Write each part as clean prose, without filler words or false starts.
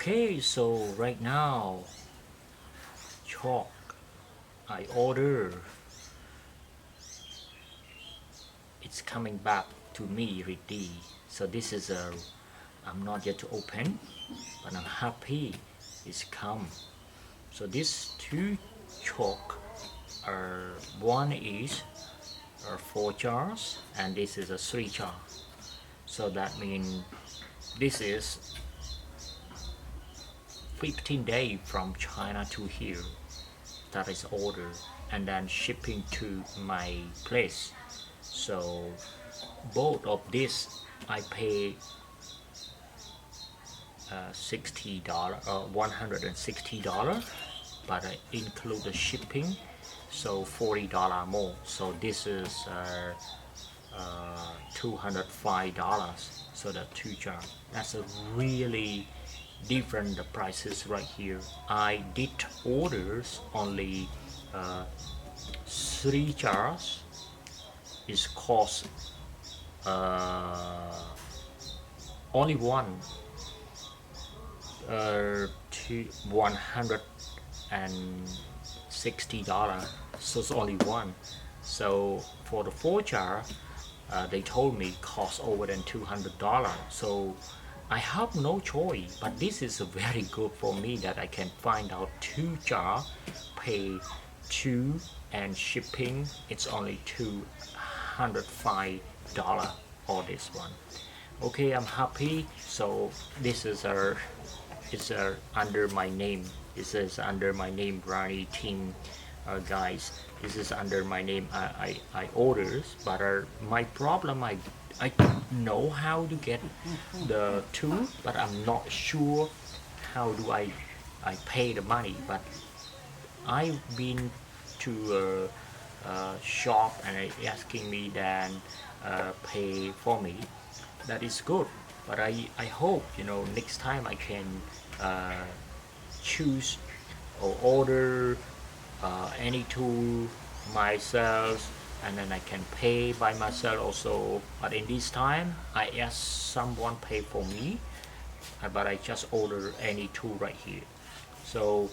Okay, so right now chalk I order, it's coming back to me ready. So this is a, I'm not yet to open, but I'm happy it's come. So these two chalk are, one is 4 jars and this is a 3 jar. So that means this is 15 days from China to here that is ordered and then shipping to my place. So both of this I pay $60 $160, but I include the shipping, so $40 more. So this is $205. So the 2 jar, that's a really different the prices right here. I did orders only 3 jars. It cost only one to $160. So it's only one. So for the 4 jar, they told me cost over than $200. So I have no choice, but this is very good for me that I can find out 2 jar, pay 2 and shipping it's only $205 for this one. Okay, I'm happy. So this is under my name. This is under my name, Rany team, guys. This is under my name. I orders, but my problem, I know how to get the tool, but I'm not sure how do I pay the money. But I've been to shop and asking me then pay for me. That is good, but I hope next time I can choose or order any tool myself, and then I can pay by myself also. But in this time I ask someone pay for me, but I just order any tool right here. So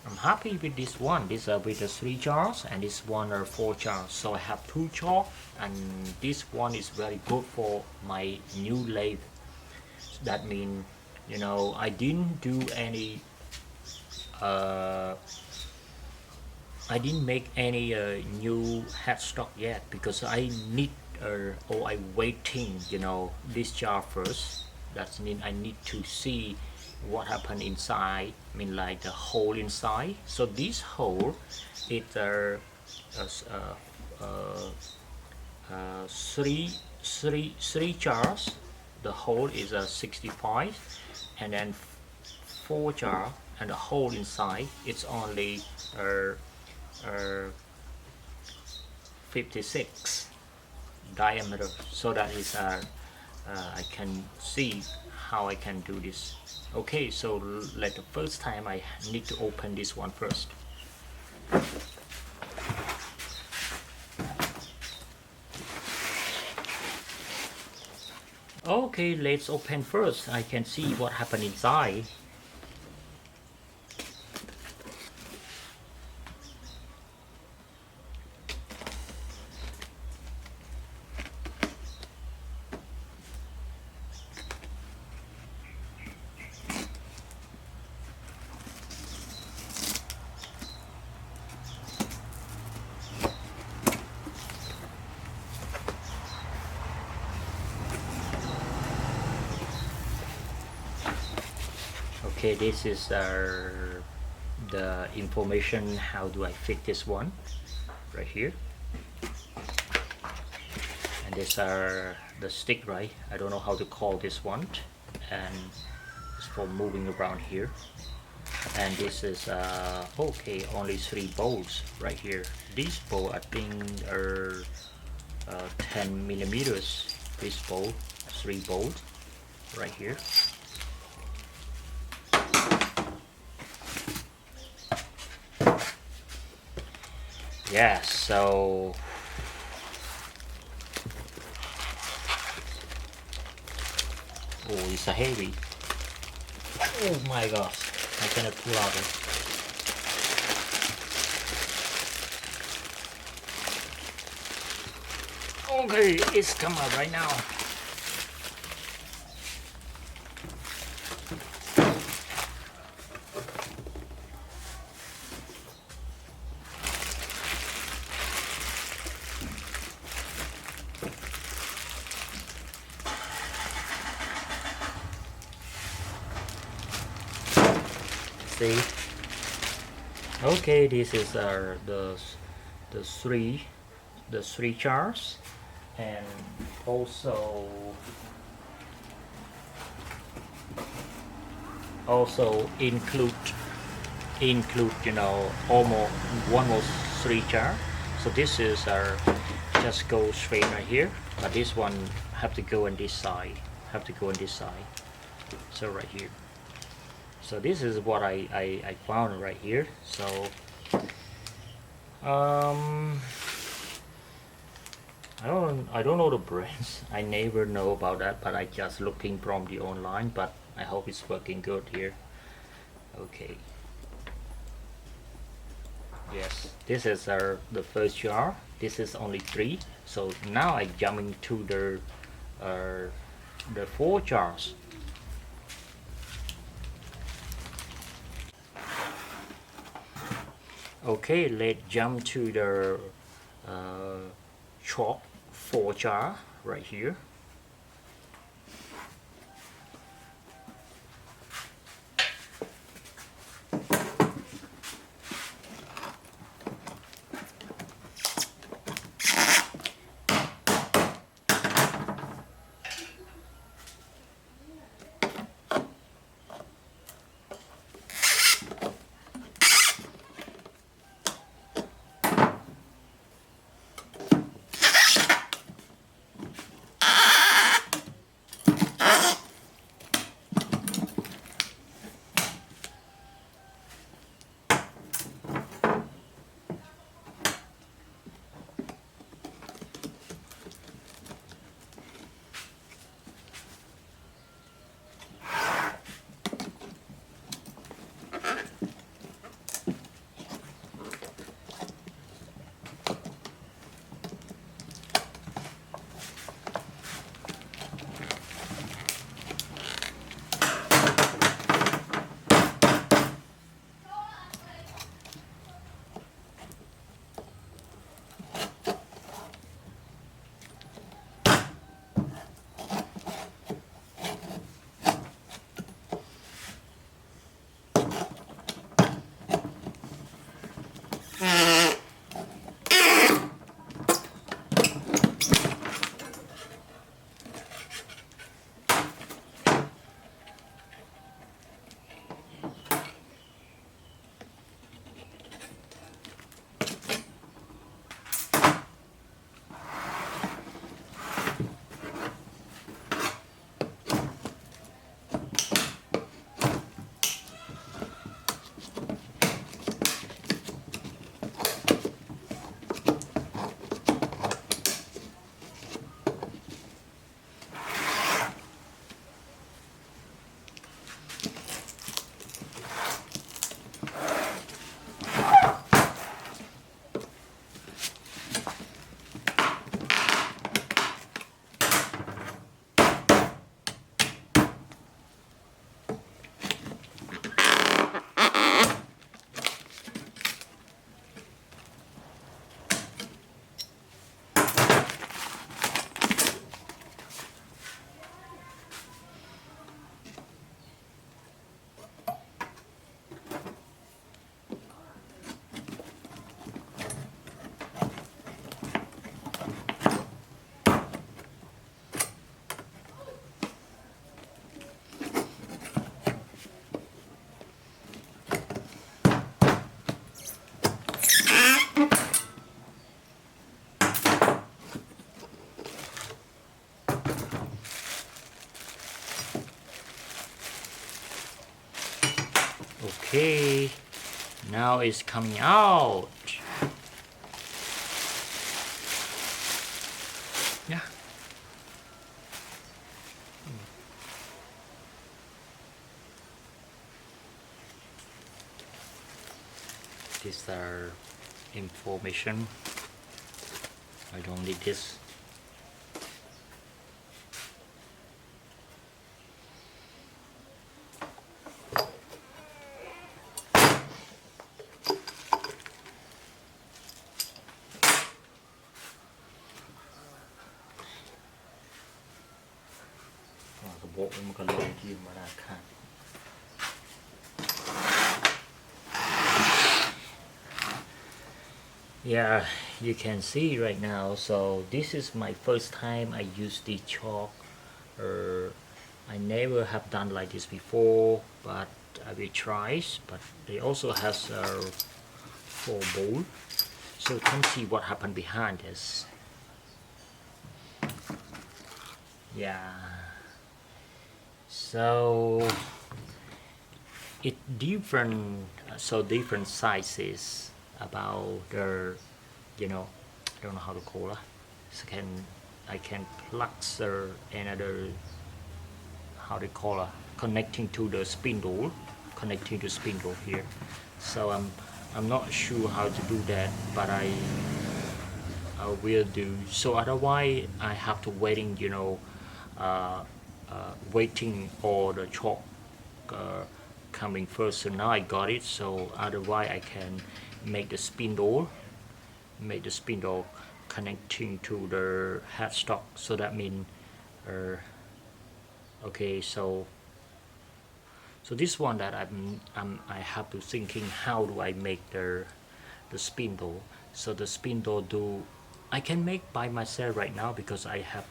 I'm happy with this one. This with the 3 jars, and this one are 4 jars. So I have 2 chalk, and this one is very good for my new lathe. That means I didn't do any I didn't make any new headstock yet, because I need or I waiting this jar first. That means I need to see what happened inside, like the hole inside. So this hole is three jars. The hole is 65, and then 4 jar, and the hole inside it's only 56 diameter. So that is I can see how I can do this. Okay, so like the first time I need to open this one first. Okay, let's open first. I can see what happened inside. Okay, this is the information how do I fit this one right here, and these are the stick, right? I don't know how to call this one, and it's for moving around here. And this is okay, only 3 bolts right here. These bolts I think are 10 millimeters. This bolt, 3 bolts right here. Yes, so oh, it's a heavy. Oh my gosh, I cannot pull out it. Okay, it's come out right now. See? Okay, this is the three jars, and also include almost three jar. So this is our just go straight right here, but this one have to go on this side, so right here. So this is what I found right here. So I don't know the brands. I never know about that, but I just looking from the online, but I hope it's working good here. Okay. Yes, this is the first jar. This is only 3. So now I jump into the 4 jars. Okay, let's jump to the chalk 4 jar right here. Okay, now it's coming out. Yeah. these are information. I don't need this. Bộ một cái lồng chim mà đã khác. Yeah, you can see right now. So this is my first time I use the chalk. I never have done like this before, but I will try. But they also has a 4 bowl, so you can see what happened behind this. Yeah. So it different, different sizes about the, I don't know how to call it. So I can plug another, how they call it, connecting to the spindle here. So I'm not sure how to do that, but I will do. So otherwise I have to waiting, waiting for the chalk coming first. So now I got it. So otherwise I can make the spindle connecting to the headstock. So that means okay, so this one that I have to thinking, how do I make the spindle. So the spindle I can make by myself right now because I have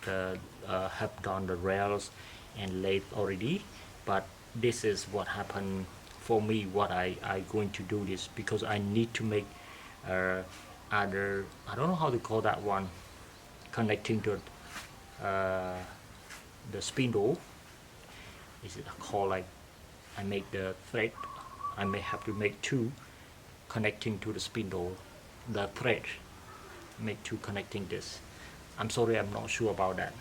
have done the rails and lathe already. But this is what happened for me, what I going to do this, because I need to make other, I don't know how to call that one, connecting to the spindle. Is it called, like, I make the thread, I may have to make 2 connecting to the spindle, the thread, make 2 connecting this. I'm sorry, I'm not sure about that.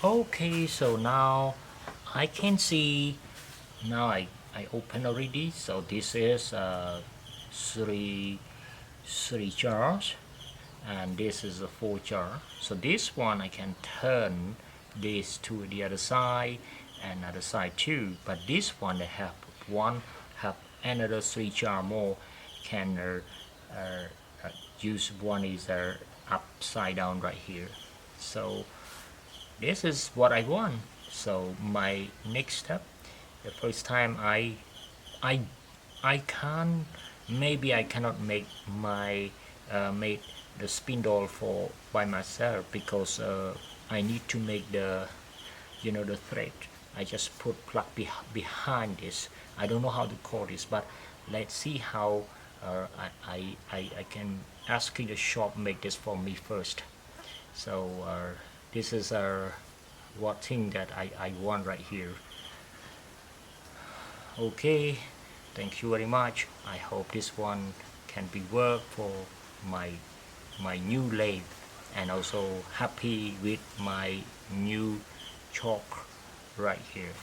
Okay, so now I can see, now I open already. So this is 3 jars, and this is a 4 jar. So this one I can turn this to the other side and other side too. But this one I have another 3 jar more, can use one is upside down right here. So this is what I want. So my next step, the first time I can't, maybe I cannot make my make the spindle for by myself, because I need to make the the thread. I just put plug behind this. I don't know how to call this, but let's see how I can ask in the shop make this for me first. So this is what thing that I want right here. Okay, thank you very much. I hope this one can be work for my new lathe, and also happy with my new chalk right here.